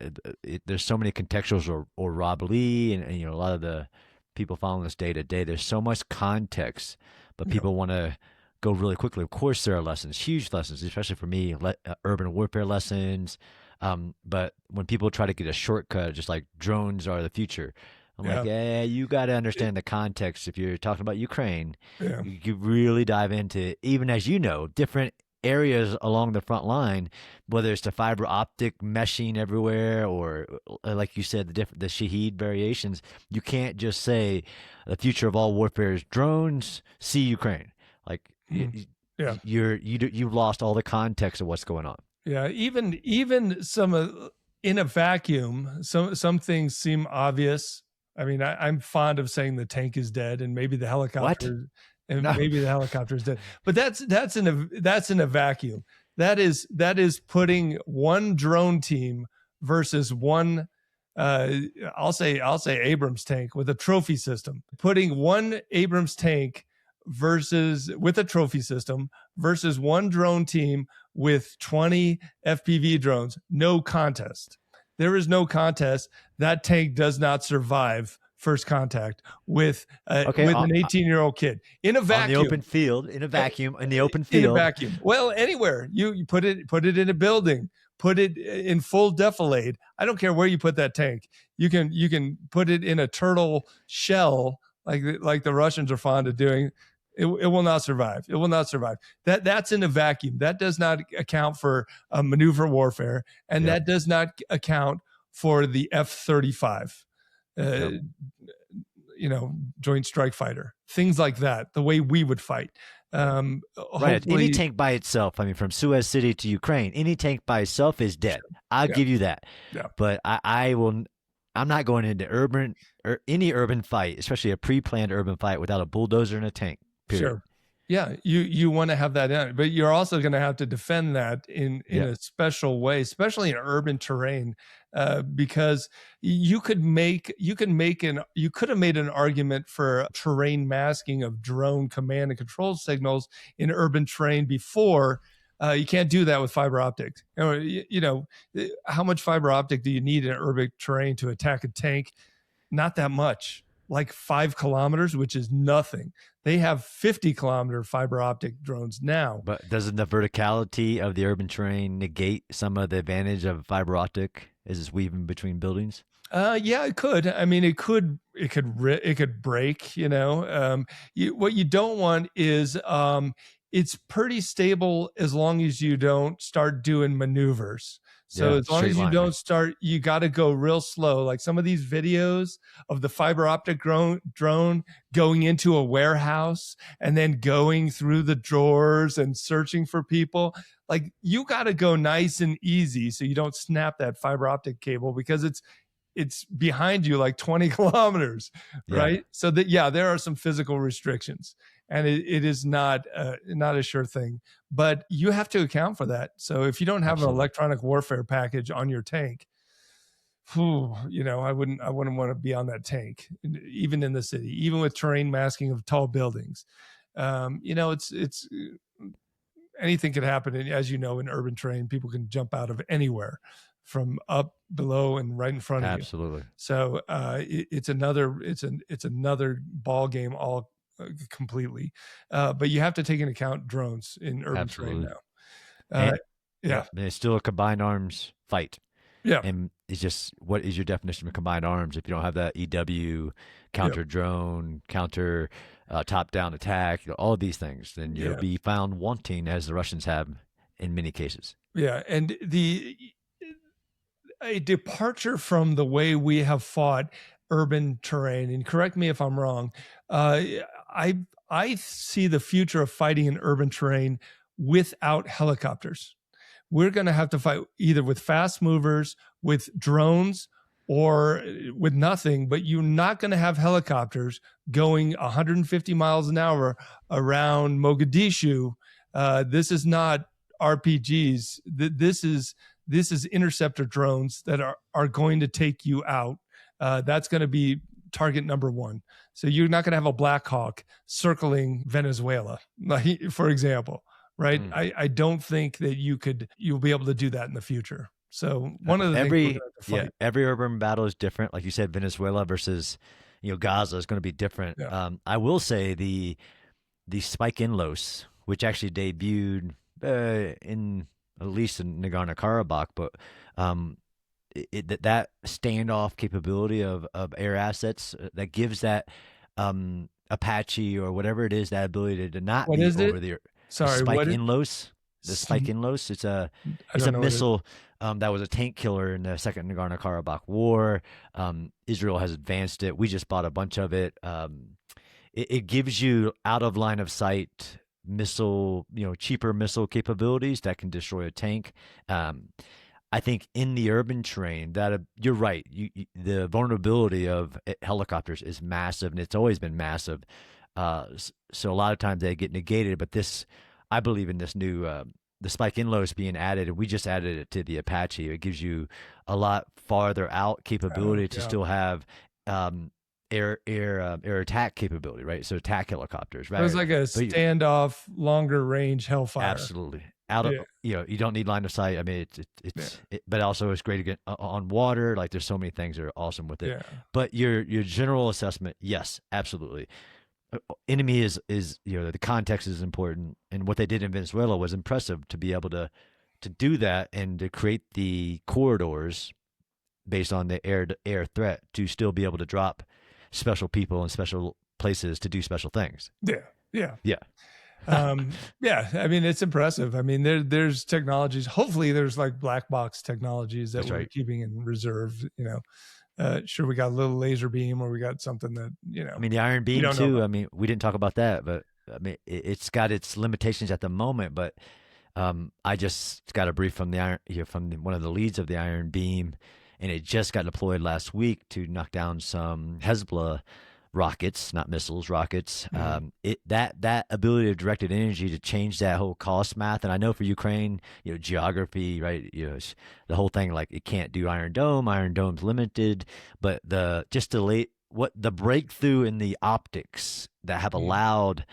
There's so many contextuals, or Rob Lee and a lot of the people following this day to day. There's so much context, but people want to go really quickly. Of course, there are lessons, huge lessons, especially for me, urban warfare lessons. But when people try to get a shortcut, just like drones are the future, I'm like, Yeah. yeah, you got to understand the context. If you're talking about Ukraine, Yeah. you really dive into, even as you know, different areas along the front line, whether it's the fiber optic meshing everywhere or, like you said, the Shaheed variations. You can't just say the future of all warfare is drones. See Ukraine, like Mhm. Yeah. you've lost all the context of what's going on. Yeah. Even some in a vacuum, some things seem obvious. I mean, I'm fond of saying the tank is dead, and maybe the What? helicopter, and No. maybe the helicopter is dead. But that's in a vacuum. That is putting one drone team versus one. Uh, I'll say Abrams tank with a trophy system. Putting one Abrams tank versus with a trophy system versus one drone team with 20 FPV drones. No contest. There is no contest. That tank does not survive first contact with Okay, with an 18-year-old kid in a on the open vacuum. field, in a vacuum, in the open In a field. vacuum. Well, anywhere you put it in a building, put it in full defilade. I don't care where you put that tank. You can put it in a turtle shell like the Russians are fond of doing. It will not survive. It will not survive. That's in a vacuum. That does not account for maneuver warfare, and Yep. that does not account for the F-35. Yep. Joint strike fighter, things like that, the way we would fight. Right. Hopefully, Any tank by itself, I mean, from Suez City to Ukraine, any tank by itself is dead. sure. I'll Yeah. give you that. Yeah. But I will. I'm not going into urban or any urban fight, especially a pre-planned urban fight, without a bulldozer and a tank. Period. Sure. Yeah, you want to have that in, but you're also going to have to defend that in Yeah. a special way, especially in urban terrain, because you could have made an argument for terrain masking of drone command and control signals in urban terrain before. You can't do that with fiber optics. How much fiber optic do you need in urban terrain to attack a tank? Not that much, like 5 kilometers, which is nothing. They have 50-kilometer fiber optic drones now. But doesn't the verticality of the urban terrain negate some of the advantage of fiber optic as it's weaving between buildings? Yeah, it could. I mean, it could break. What you don't want is it's pretty stable as long as you don't start doing maneuvers. So Yeah, as long straight as you line, don't right? start, you got to go real slow. Like some of these videos of the fiber optic drone going into a warehouse and then going through the drawers and searching for people. Like you got to go nice and easy so you don't snap that fiber optic cable because it's behind you like 20 kilometers, Yeah. right? So that, yeah, there are some physical restrictions and it is not a sure thing, but you have to account for that. So if you don't have Absolutely. an electronic warfare package on your tank, I wouldn't want to be on that tank, even in the city, even with terrain masking of tall buildings. It's anything could happen. And as you know, in urban terrain, people can jump out of anywhere from up, below, and right in front of you. Absolutely. So it's another ball game all completely. But you have to take into account drones in urban terrain Absolutely. now. Yeah. It's still a combined arms fight. Yeah. And it's just, what is your definition of combined arms if you don't have that EW, counter drone, counter top-down attack, all of these things, then you'll be found wanting, as the Russians have in many cases. Yeah, and a departure from the way we have fought urban terrain, and correct me if I'm wrong, I see the future of fighting in urban terrain without helicopters. We're going to have to fight either with fast movers, with drones, or with nothing, but you're not going to have helicopters going 150 miles an hour around Mogadishu. This is not RPGs. This is interceptor drones that are going to take you out. That's going to be target number one. So you're not going to have a Black Hawk circling Venezuela, for example, right? I don't think that you'll be able to do that in the future. So one of the things we're gonna have to fight. Every urban battle is different. Like you said, Venezuela versus Gaza is going to be different. Yeah. I will say the Spike in Los, which actually debuted in at least in Nagorno-Karabakh, but that standoff capability of air assets that gives that Apache or whatever it is that ability to not What be is it? over the Sorry, Spike what it? Inlos. The s- Spike Inlos. I It's don't a know what it. missile that was a tank killer in the Second Nagorno-Karabakh War. Israel has advanced it. We just bought a bunch of it. It gives you out of line of sight missile, cheaper missile capabilities that can destroy a tank. I think in the urban terrain, that you're right. The vulnerability of helicopters is massive, and it's always been massive. So a lot of times they get negated. But this, I believe in this new the Spike Inlos being added, and we just added it to the Apache. It gives you a lot farther out Oh, capability to yeah. still have air attack capability, right? So attack helicopters, So it's right? like a But standoff, longer range Hellfire. absolutely. Out of Yeah, you don't need line of sight. I mean, yeah, but also it's great again on water. Like there's so many things that are awesome with it. yeah, But your general assessment, yes, absolutely. Enemy is the context is important, and what they did in Venezuela was impressive to be able to do that and to create the corridors based on the air to air threat to still be able to drop special people in special places to do special things. yeah, yeah. Yeah, Yeah, I mean, it's impressive. I mean, there's technologies. Hopefully, there's like black box technologies that that's we're right. keeping in reserve. Sure, we got a little laser beam, or we got something that I mean, the Iron we Beam don't know too. about. I mean, we didn't talk about that, but I mean, it's got its limitations at the moment. But I just got a brief from the Iron, one of the leads of the Iron Beam, and it just got deployed last week to knock down some Hezbollah rockets, not missiles, rockets. Mhm. That ability of directed energy to change that whole cost math, and I know for Ukraine, geography, right? The whole thing like it can't do Iron Dome. Iron Dome's limited, but the breakthrough in the optics that have Mhm. allowed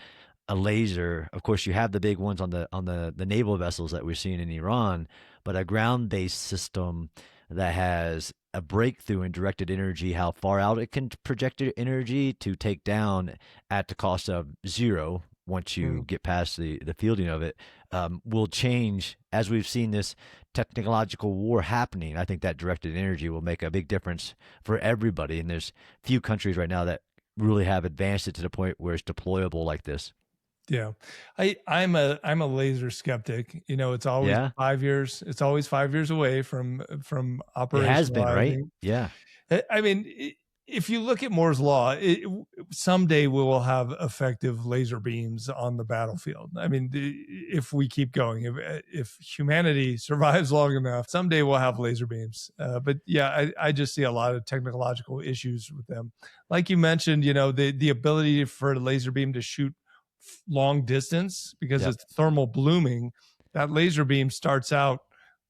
a laser. Of course, you have the big ones on the naval vessels that we're seeing in Iran, but a ground based system that has a breakthrough in directed energy, how far out it can project energy to take down at the cost of zero once you Mhm. get past the fielding of it, will change as we've seen this technological war happening. I think that directed energy will make a big difference for everybody. And there's few countries right now that really have advanced it to the point where it's deployable like this. Yeah, I'm a laser skeptic. It's always Yeah, 5 years. It's always 5 years away from it has been, right? operationalizing. Yeah. I mean, if you look at Moore's law, someday we will have effective laser beams on the battlefield. I mean, if we keep going, if humanity survives long enough, someday we'll have laser beams. But yeah, I just see a lot of technological issues with them. Like you mentioned, the ability for a laser beam to shoot long distance because Yep. it's thermal blooming. That laser beam starts out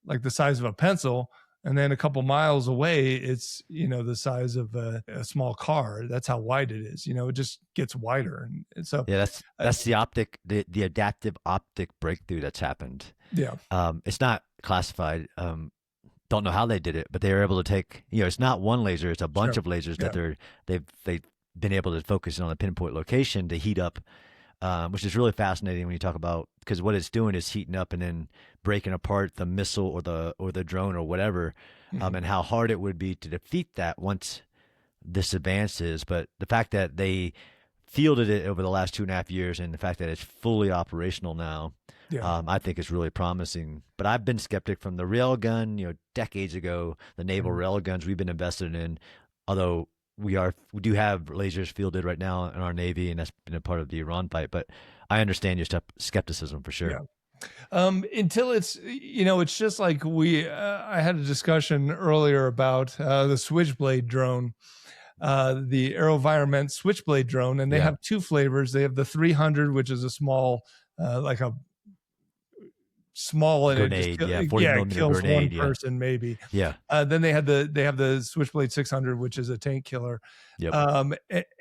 like the size of a pencil, and then a couple miles away it's the size of a small car. That's how wide it is. It just gets wider, and so Yeah, that's uh, that's the optic, the adaptive optic breakthrough that's happened. yeah, It's not classified. Don't know how they did it, but they were able to take. It's not one laser; it's a bunch sure, of lasers that yeah, they've been able to focus on a pinpoint location to heat up, which is really fascinating when you talk about because what it's doing is heating up and then breaking apart the missile or the drone or whatever, mm-hmm. and how hard it would be to defeat that once this advances. But the fact that they fielded it over the last 2.5 years and the fact that it's fully operational now, Yeah, I think is really promising. But I've been skeptic from the railgun, decades ago, the naval mm-hmm. railguns we've been invested in, although we do have lasers fielded right now in our Navy, and that's been a part of the Iran fight. But I understand your skepticism for sure. Yeah. Until it's just like I had a discussion earlier about the Switchblade drone, the AeroVironment Switchblade drone, and they Yeah. have two flavors. They have the 300, which is a small, like a small, and it just Grenade. Yeah. 40 yeah, it millimeter kills one grenade. Yeah. person maybe. Yeah. Then they have the Switchblade 600, which is a tank killer. Yep.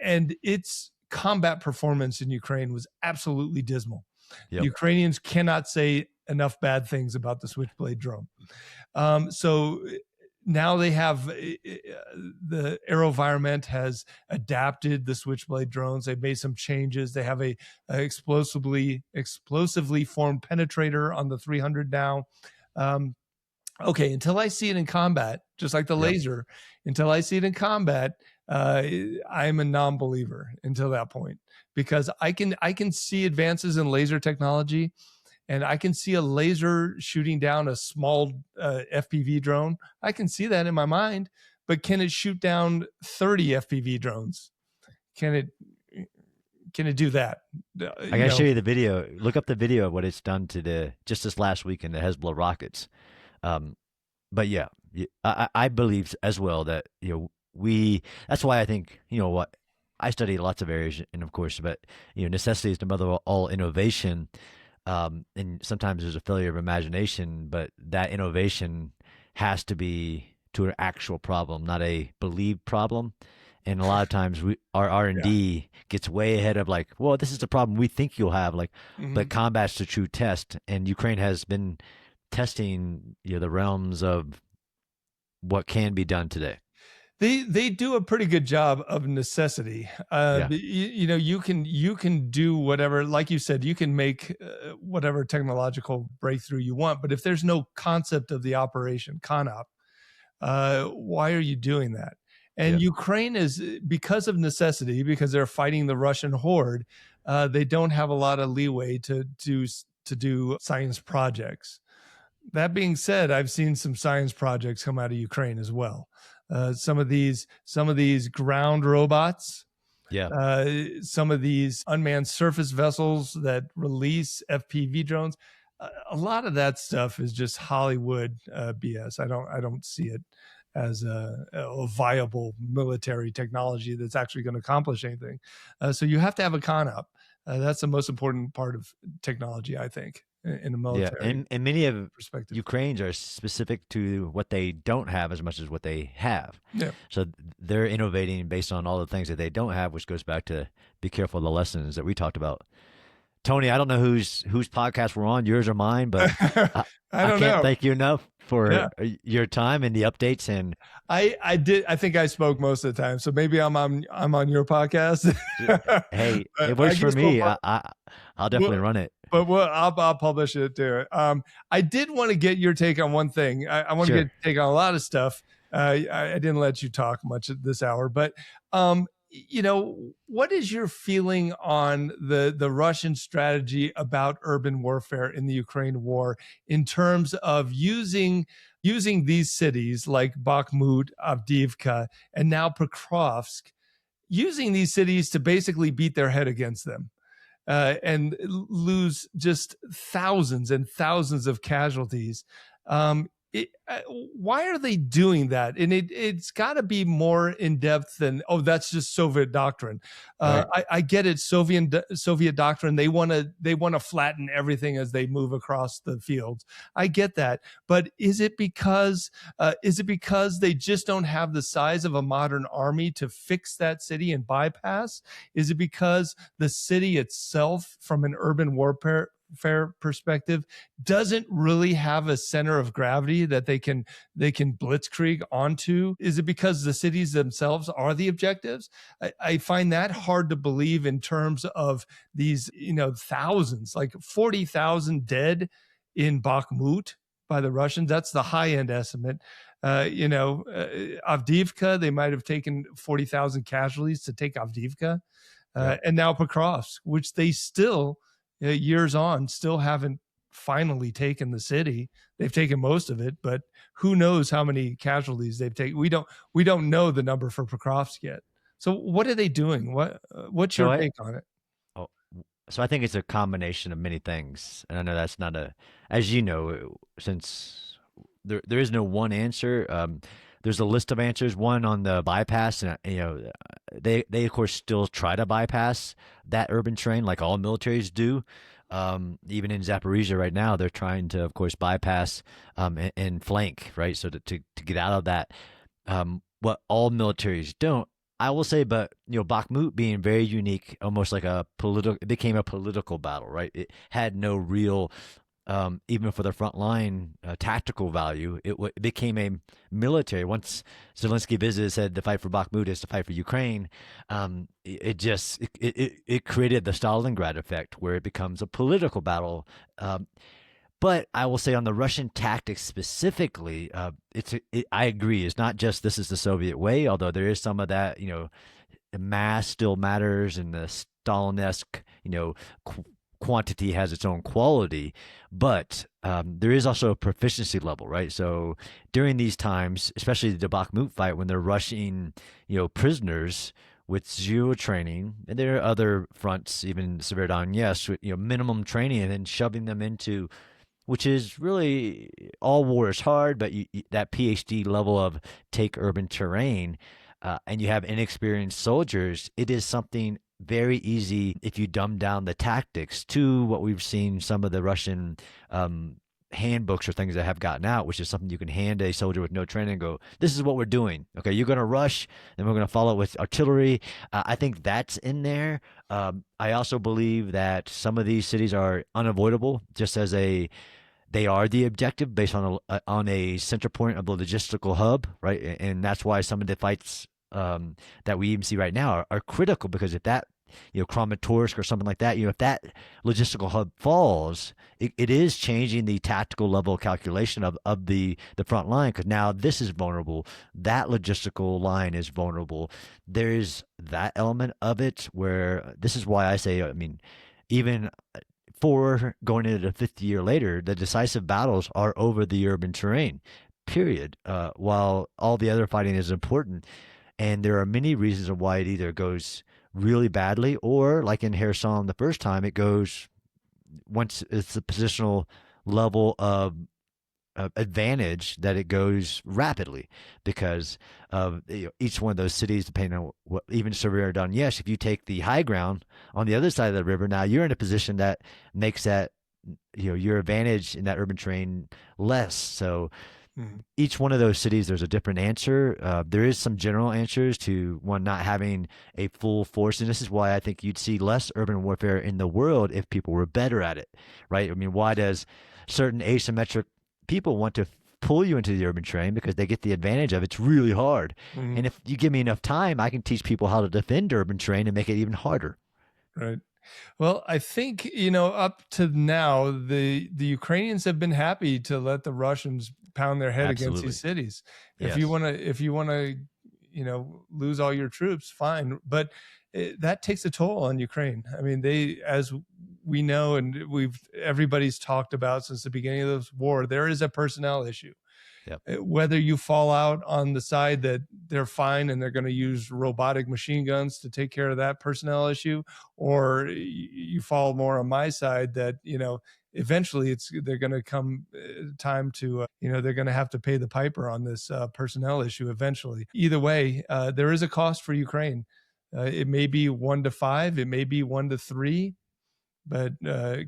And its combat performance in Ukraine was absolutely dismal. Yep. Ukrainians cannot say enough bad things about the Switchblade drone. So now they have the AeroVironment has adapted the Switchblade drones. They've made some changes. They have a explosively formed penetrator on the 300 now. Okay, until I see it in combat, just like the Yep. laser. Until I see it in combat, I'm a non-believer until that point, because I can see advances in laser technology, and I can see a laser shooting down a small FPV drone. I can see that in my mind, but can it shoot down 30 FPV drones? Can it do that? I gotta show you the video. Look up the video of what it's done to just this last week in the Hezbollah rockets. Um, but yeah, I believe as well that that's why I think what I study lots of areas, and of course, but necessity is the mother of all innovation. And sometimes there's a failure of imagination, but that innovation has to be to an actual problem, not a believed problem. And a lot of times our R&D gets way ahead of like, well, this is the problem we think you'll have, like, but combat's the true test. And Ukraine has been testing the realms of what can be done today. They do a pretty good job of necessity. You can do whatever, like you said, you can make whatever technological breakthrough you want, but if there's no concept of the operation, CONOP, why are you doing that? And Ukraine is, because of necessity, because they're fighting the Russian horde, they don't have a lot of leeway to do science projects. That being said, I've seen some science projects come out of Ukraine as well. Some of these ground robots, some of these unmanned surface vessels that release FPV drones. A lot of that stuff is just Hollywood BS. I don't see it as a viable military technology that's actually going to accomplish anything. So you have to have a CONOP. That's the most important part of technology, I think, in the military. And many of Ukraine's are specific to what they don't have as much as what they have. Yeah. So they're innovating based on all the things that they don't have, which goes back to be careful of the lessons that we talked about. Tony, I don't know whose podcast we're on, yours or mine, but I can't thank you enough for your time and the updates. And I think I spoke most of the time, so maybe I'm on your podcast. Hey, it works for me. I'll definitely run it. But I'll publish it too. I did want to get your take on one thing. I want to get your take on a lot of stuff. I didn't let you talk much at this hour, but what is your feeling on the Russian strategy about urban warfare in the Ukraine war, in terms of using these cities like Bakhmut, Avdiivka, and now Pokrovsk, using these cities to basically beat their head against them? And lose just thousands and thousands of casualties. Why are they doing that? And it's got to be more in depth than, oh, that's just Soviet doctrine. Right. I get it, Soviet doctrine. They want to flatten everything as they move across the fields. I get that, but is it because they just don't have the size of a modern army to fix that city and bypass? Is it because the city itself, from an urban warfare perspective, doesn't really have a center of gravity that they can blitzkrieg onto? Is it because the cities themselves are the objectives? I find that hard to believe in terms of these, thousands, like 40,000 dead in Bakhmut by the Russians. That's the high end estimate. Avdiivka, they might have taken 40,000 casualties to take Avdiivka. And now Pokrovsk, which they still, years on, still haven't finally taken the city. They've taken most of it, but who knows how many casualties they've taken. We don't know the number for Pokrovsk yet. So what are they doing? What's your take on it? So I think it's a combination of many things. And I know that's not as you know, since there is no one answer. There's a list of answers. One on the bypass, and they of course still try to bypass that urban terrain like all militaries do. Even in Zaporizhia right now, they're trying to, of course, bypass and flank, right? So to get out of that, what all militaries don't, I will say, but Bakhmut being very unique, almost like it became a political battle, right? It had no real, even for the front line tactical value. It became a military. Once Zelensky visited, said the fight for Bakhmut is to fight for Ukraine. It created the Stalingrad effect, where it becomes a political battle. But I will say on the Russian tactics specifically, I agree. It's not just this is the Soviet way, although there is some of that. The mass still matters, and the Stalin-esque, quantity has its own quality. But there is also a proficiency level, right? So during these times, especially the Bakhmut fight, when they're rushing, prisoners with zero training, and there are other fronts, even Severodonetsk, with minimum training, and then shoving them into, which is really, all war is hard, but that PhD level of take urban terrain, and you have inexperienced soldiers, it is something very easy if you dumb down the tactics to what we've seen some of the Russian handbooks or things that have gotten out, which is something you can hand a soldier with no training and go, this is what we're doing. Okay, you're going to rush, then we're going to follow it with artillery. I think that's in there. I also believe that some of these cities are unavoidable, just as they are the objective based on a center point of the logistical hub, right? And that's why some of the fights that we even see right now are critical, because if that, Kramatorsk or something like that, if that logistical hub falls, it is changing the tactical level calculation of the front line, because now this is vulnerable. That logistical line is vulnerable. There's that element of it where this is why I say, even for going into the fifth year later, the decisive battles are over the urban terrain, period. While all the other fighting is important. And there are many reasons of why it either goes really badly, or like in Kherson the first time, it goes, once it's the positional level of advantage, that it goes rapidly, because of each one of those cities, depending on what, even Severodonetsk, if you take the high ground on the other side of the river, now you're in a position that makes that, your advantage in that urban terrain less. So each one of those cities, there's a different answer. There is some general answers to one not having a full force, and this is why I think you'd see less urban warfare in the world if people were better at it, right? Why does certain asymmetric people want to pull you into the urban terrain? Because they get the advantage of it's really hard. And if you give me enough time, I can teach people how to defend urban terrain and make it even harder. Right. Well, I think, up to now, the Ukrainians have been happy to let the Russians pound their head against these cities. Yes. If you want to, lose all your troops, fine. But that takes a toll on Ukraine. They, as we know, and everybody's talked about since the beginning of this war, there is a personnel issue. Yep. Whether you fall out on the side that they're fine and they're going to use robotic machine guns to take care of that personnel issue, or you fall more on my side that, eventually they're going to come time to, they're going to have to pay the piper on this personnel issue eventually. Either way, there is a cost for Ukraine. It may be 1 to 5, it may be 1 to 3, but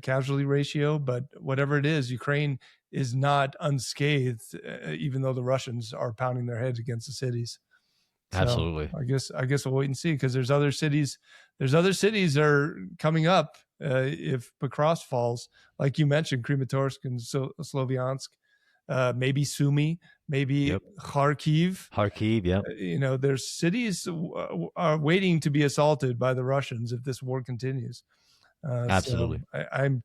casualty ratio, but whatever it is, Ukraine is not unscathed, even though the Russians are pounding their heads against the cities. So absolutely. I guess we'll wait and see, because there's other cities that are coming up if Pakrovsk falls, like you mentioned, Kramatorsk and Sloviansk, maybe Sumy, maybe Kharkiv. Yeah. There's cities are waiting to be assaulted by the Russians if this war continues. Absolutely. So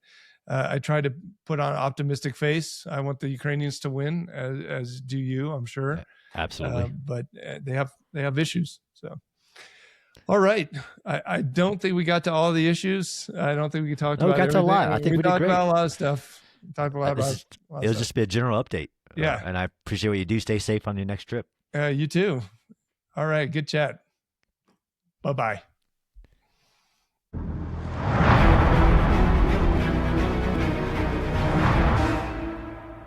I try to put on an optimistic face. I want the Ukrainians to win, as do you, I'm sure. Absolutely. But they have issues. So, all right. I don't think we got to all the issues. I don't think we talked about everything. To a lot. I think we talked did great. about a lot of stuff. We talked a lot about it was just be a general update. Yeah. And I appreciate what you do. Stay safe on your next trip. You too. All right. Good chat. Bye-bye.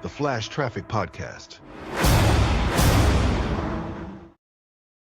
The Flash Traffic Podcast.